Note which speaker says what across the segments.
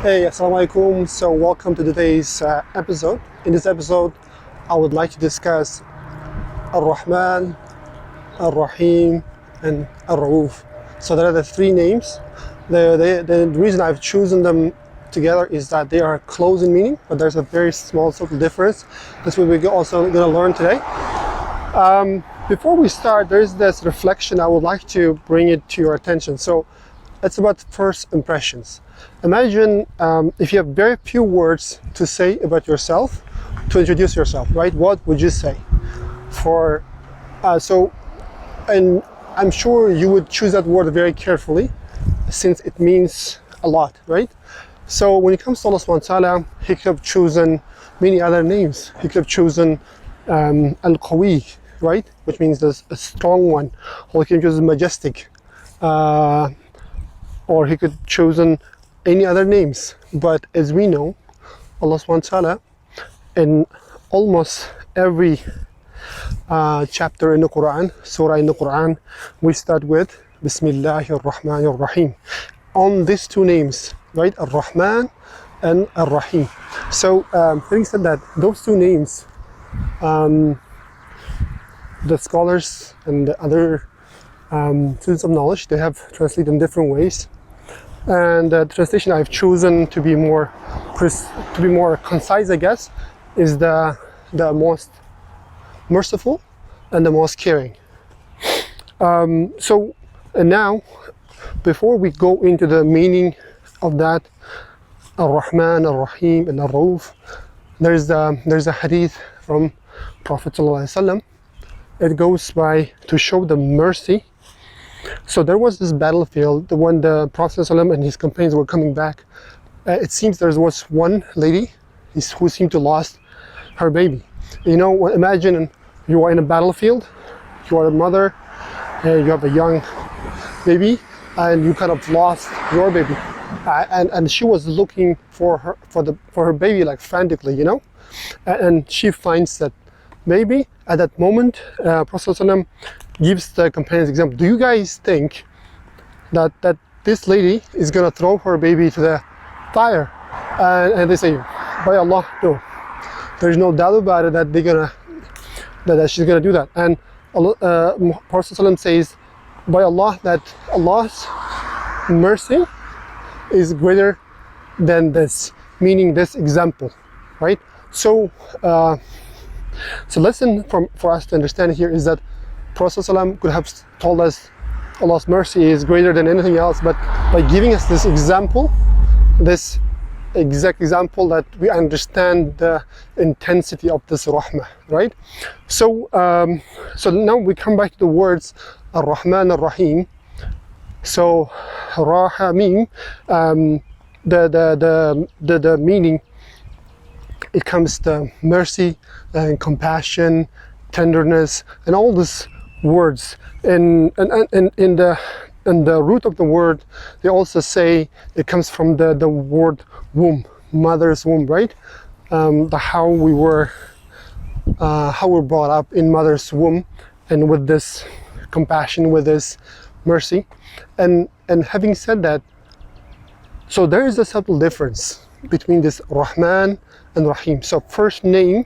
Speaker 1: Hey, assalamu alaikum. So welcome to today's episode. In this episode, I would like to discuss Rahman, Raheem, and Rauf. So there are the three names. The reason I've chosen them together is that they are close in meaning, but there's a very small subtle difference. That's what we're also going to learn today. Before we start, there's this reflection I would like to bring it to your attention. So it's about first impressions. Imagine if you have very few words to say about yourself, to introduce yourself, right? What would you say? And I'm sure you would choose that word very carefully, since it means a lot, right? So when it comes to Allah subhanahu wa ta'ala, He could have chosen many other names. He could have chosen al-Qawi, right? Which means there's a strong one. Or He could have chosen majestic. Or He could have chosen any other names. But as we know, Allah subhanahu wa ta'ala, in almost every chapter in the Quran, surah in the Quran, we start with Bismillahir Rahmanir Rahim. On these two names, right? Ar-Rahman and Ar-Rahim. So having said that, those two names, the scholars and the other students of knowledge, they have translated in different ways. And the translation I've chosen to be more concise, I guess, is the most merciful and the most caring. And now, before we go into the meaning of that, Ar-Rahman, Ar-Rahim, and Ar-Rauf, there's a hadith from Prophet ﷺ. It goes by to show the mercy. So there was this battlefield when the Prophet ﷺ and his companions were coming back. It seems there was one lady who seemed to lost her baby. You know, imagine you are in a battlefield, you are a mother, and you have a young baby, and you kind of lost your baby. And she was looking for her baby like frantically, you know, and she finds that maybe at that moment, Prophet ﷺ gives the companions example. Do you guys think that this lady is gonna throw her baby to the fire? And they say, by Allah, no. There's no doubt about it that that she's gonna do that. And Prophet ﷺ says, by Allah, that Allah's mercy is greater than this, meaning this example, right? So lesson for us to understand here is that Prophet ﷺ could have told us Allah's mercy is greater than anything else, but by giving us this example, this exact example, that we understand the intensity of this rahmah, right? So now we come back to the words Ar-Rahman Ar-Rahim. So Rahamim, the meaning, it comes to mercy and compassion, tenderness, and all these words. And in the root of the word, they also say it comes from the word womb, mother's womb, right? How we're brought up in mother's womb, and with this compassion, with this mercy. And having said that, so there is a subtle difference between this Rahman and Rahim. So first name,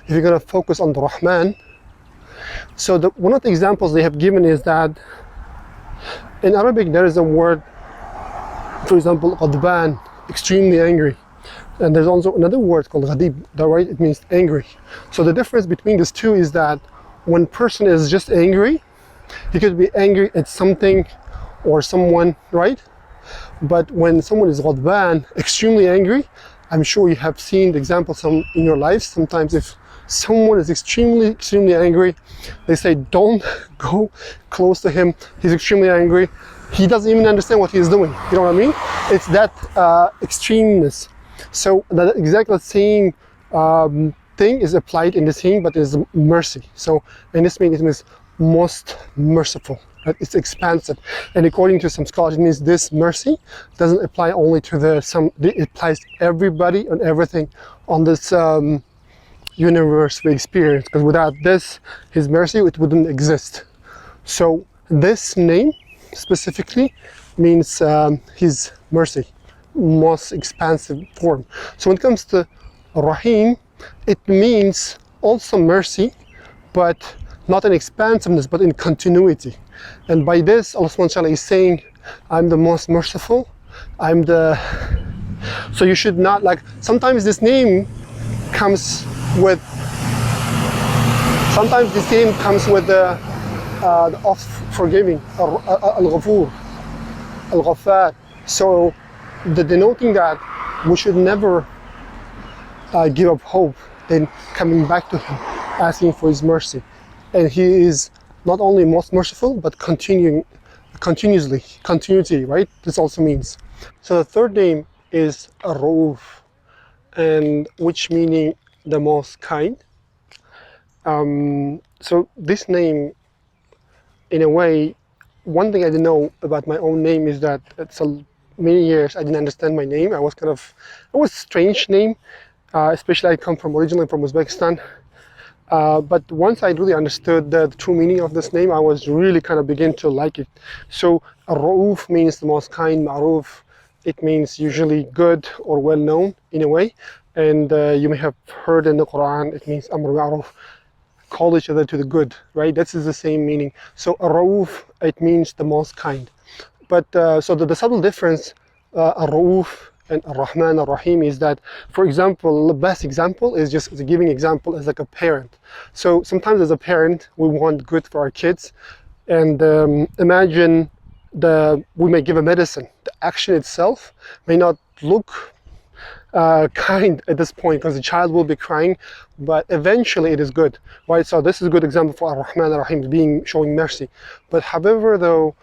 Speaker 1: if you're going to focus on the Rahman, so one of the examples they have given is that in Arabic there is a word, for example, Ghadban, extremely angry. And there's also another word called Ghadib, right? It means angry. So the difference between these two is that when person is just angry, he could be angry at something or someone, right? But when someone is Ghadban, extremely angry, I'm sure you have seen the examples in your lives. Sometimes if someone is extremely angry, they say, don't go close to him. He's extremely angry. He doesn't even understand what he's doing. You know what I mean? It's that extremeness. So the exactly same thing is applied in this thing, but it's mercy. So in this meaning, it means most merciful. Right? It's expansive, and according to some scholars, it means this mercy doesn't apply only to it applies to everybody and everything on this universe we experience. Because without this, His mercy, it wouldn't exist. So this name specifically means His mercy, most expansive form. So when it comes to Rahim, it means also mercy, but not in expansiveness, but in continuity. And by this, Allah subhanahu wa ta'ala is saying, I'm the most merciful. So you should not, like, sometimes this name comes with the of forgiving, al-ghafur, al-ghaffar. So the denoting that we should never give up hope in coming back to him, asking for his mercy. And he is not only most merciful, but continuity, right? This also means. So the third name is Rauf, and which meaning the most kind. So this name, in a way, one thing I didn't know about my own name is that it's many years I didn't understand my name. It was a strange name, especially I come originally from Uzbekistan. But once I really understood the true meaning of this name, I was really kind of begin to like it. So Rauf means the most kind, Maruf, it means usually good or well known in a way. And you may have heard in the Quran, it means Amr Ma'ruf, call each other to the good, right? This is the same meaning. So Rauf, it means the most kind. But so the subtle difference, Rauf and Rahman, Rahim, is that, for example, the best example is just the giving example is like a parent. So sometimes as a parent, we want good for our kids. And imagine we may give a medicine. The action itself may not look kind at this point because the child will be crying, but eventually it is good, right? So this is a good example for Rahman Rahim showing mercy. But however, though,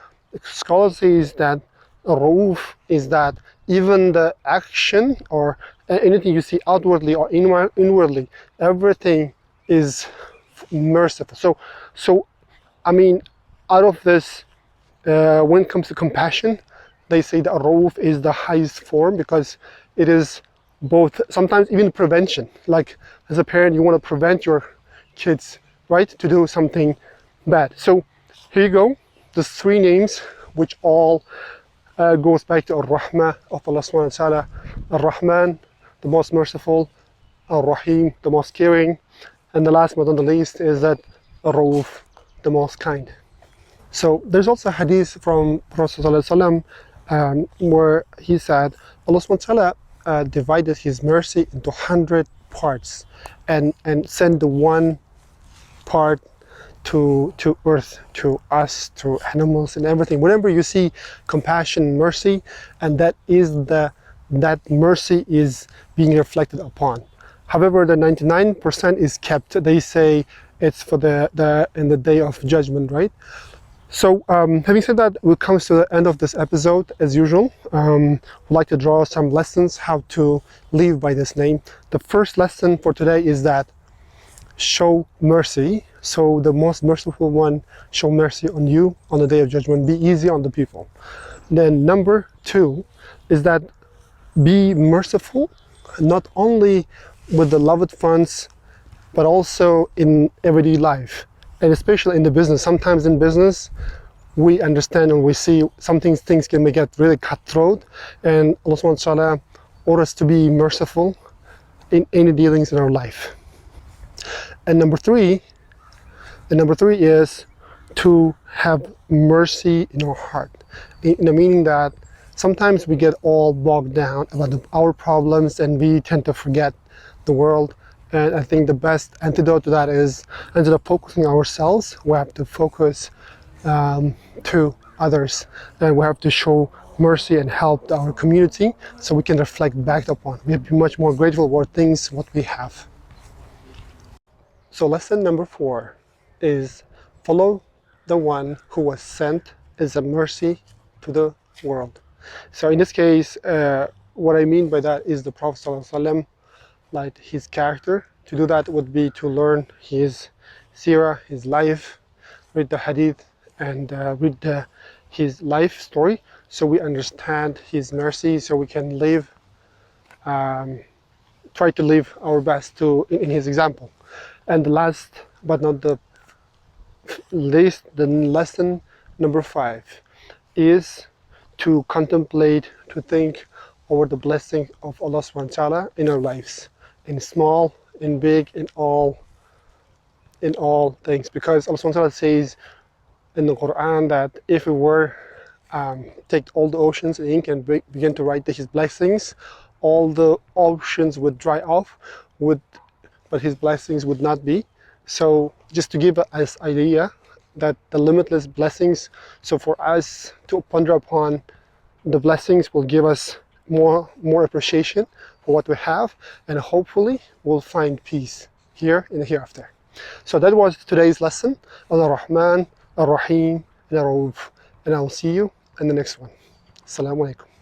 Speaker 1: scholars says that Rauf is that even the action or anything you see outwardly or inwardly, everything is merciful. So I mean, out of this, when it comes to compassion, they say that Rauf is the highest form because it is both, sometimes even prevention. Like as a parent, you want to prevent your kids, right, to do something bad. So here you go, the three names which all goes back to Ar-Rahma of Allah subhanahu wa ta'ala. Ar-Rahman, the most merciful, Ar-Rahim, the most caring, and the last but not the least is that Rauf, the most kind. So there's also a hadith from Prophet where he said Allah subhanahu wa ta'ala divided his mercy into 100 parts and sent the one part to earth, to us, to animals and everything. Whenever you see compassion, mercy, and that mercy is being reflected upon. However, the 99% is kept. They say it's for in the day of judgment, right? So having said that, we come to the end of this episode. As usual, we'd like to draw some lessons how to live by this name. The first lesson for today is that show mercy. So the most merciful one, show mercy on you on the day of judgment. Be easy on the people. Then number 2 is that be merciful, not only with the loved ones, but also in everyday life, and especially in the business. Sometimes in business, we understand and we see some things can get really cutthroat, and Allah subhanahu wa ta'ala orders us to be merciful in any dealings in our life. And number three is to have mercy in our heart, in the meaning that sometimes we get all bogged down about our problems and we tend to forget the world. And I think the best antidote to that is, instead of focusing on ourselves, we have to focus to others, and we have to show mercy and help our community so we can reflect back upon. We have to be much more grateful for things what we have. So lesson number 4 is follow the one who was sent as a mercy to the world. So in this case, what I mean by that is the Prophet ﷺ, like his character. To do that would be to learn his surah, his life, read the hadith, and read his life story, so we understand his mercy, so we can live, try to live our best in his example. And the last but not the least, the lesson number 5 is to contemplate, to think over the blessing of Allah subhanahu wa ta'ala in our lives, in small, in big, in all things. Because Allah subhanahu wa ta'ala says in the Quran that if we were take all the oceans in ink and begin to write His blessings, all the oceans would dry off, but His blessings would not be. So just to give us idea that the limitless blessings, so for us to ponder upon the blessings will give us more appreciation for what we have, and hopefully we'll find peace here in the hereafter. So that was today's lesson on Rahman, Raheem, and Rauf, and I'll see you in the next one. Assalamu alaikum.